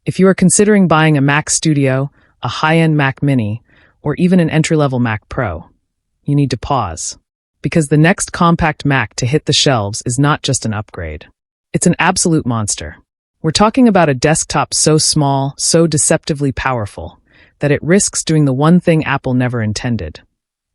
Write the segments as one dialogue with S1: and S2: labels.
S1: If you are considering buying a Mac Studio, a high-end Mac Mini, or even an entry-level Mac Pro, you need to pause. Because the next compact Mac to hit the shelves is not just an upgrade. It's an absolute monster. We're talking about a desktop so small, so deceptively powerful, that it risks doing the one thing Apple never intended: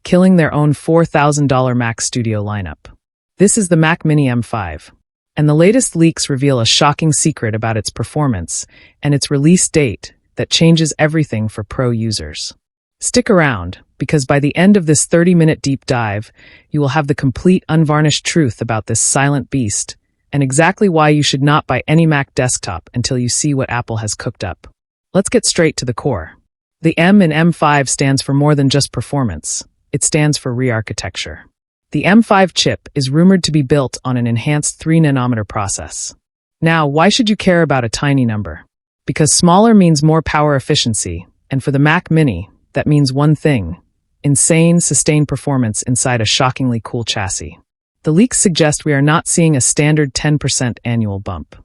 S1: killing their own $4,000 Mac Studio lineup. This is the Mac Mini M5. And the latest leaks reveal a shocking secret about its performance and its release date that changes everything for pro users. Stick around, because by the end of this 30-minute deep dive, you will have the complete unvarnished truth about this silent beast and exactly why you should not buy any Mac desktop until you see what Apple has cooked up. Let's get straight to the core. The M in M5 stands for more than just performance. It stands for re-architecture. The M5 chip is rumored to be built on an enhanced 3-nanometer process. Now, why should you care about a tiny number? Because smaller means more power efficiency, and for the Mac Mini, that means one thing: insane, sustained performance inside a shockingly cool chassis. The leaks suggest we are not seeing a standard 10% annual bump.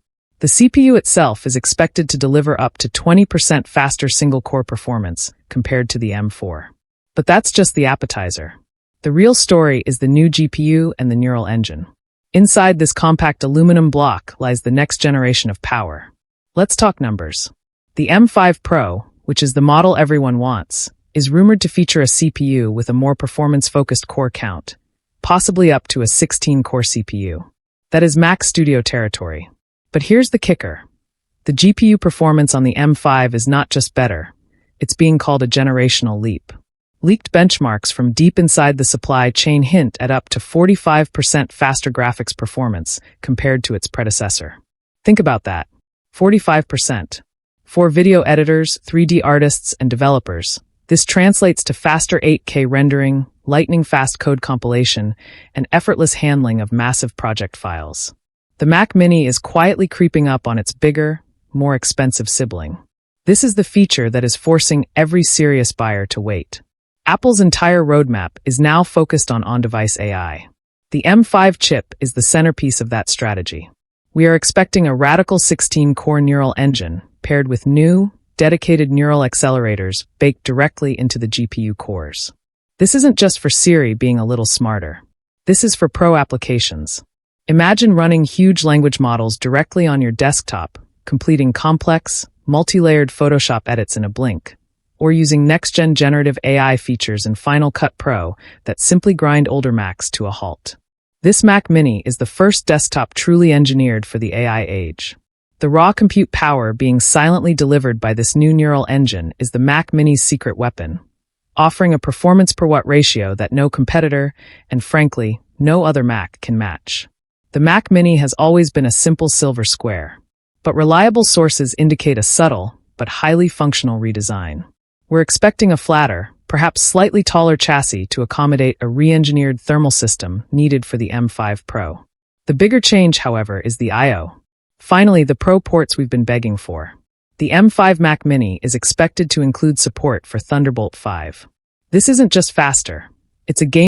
S1: The CPU itself is expected to deliver up to 20% faster single-core performance compared to the M4. But that's just the appetizer. The real story is the new GPU and the neural engine. Inside this compact aluminum block lies the next generation of power. Let's talk numbers. The M5 Pro, which is the model everyone wants, is rumored to feature a CPU with a more performance-focused core count, possibly up to a 16-core CPU. That is Mac Studio territory. But here's the kicker. The GPU performance on the M5 is not just better, it's being called a generational leap. Leaked benchmarks from deep inside the supply chain hint at up to 45% faster graphics performance compared to its predecessor. Think about that. 45%. For video editors, 3D artists, and developers, this translates to faster 8K rendering, lightning-fast code compilation, and effortless handling of massive project files. The Mac Mini is quietly creeping up on its bigger, more expensive sibling. This is the feature that is forcing every serious buyer to wait. Apple's entire roadmap is now focused on on-device AI. The M5 chip is the centerpiece of that strategy. We are expecting a radical 16-core neural engine paired with new, dedicated neural accelerators baked directly into the GPU cores. This isn't just for Siri being a little smarter. This is for pro applications. Imagine running huge language models directly on your desktop, completing complex, multi-layered Photoshop edits in a blink, or using next-gen generative AI features in Final Cut Pro that simply grind older Macs to a halt. This Mac Mini is the first desktop truly engineered for the AI age. The raw compute power being silently delivered by this new neural engine is the Mac Mini's secret weapon, offering a performance-per-watt ratio that no competitor, and frankly, no other Mac can match. The Mac Mini has always been a simple silver square, but reliable sources indicate a subtle but highly functional redesign. We're expecting a flatter, perhaps slightly taller chassis to accommodate a re-engineered thermal system needed for the M5 Pro. The bigger change, however, is the I/O. Finally, the Pro ports we've been begging for. The M5 Mac Mini is expected to include support for Thunderbolt 5. This isn't just faster, it's a game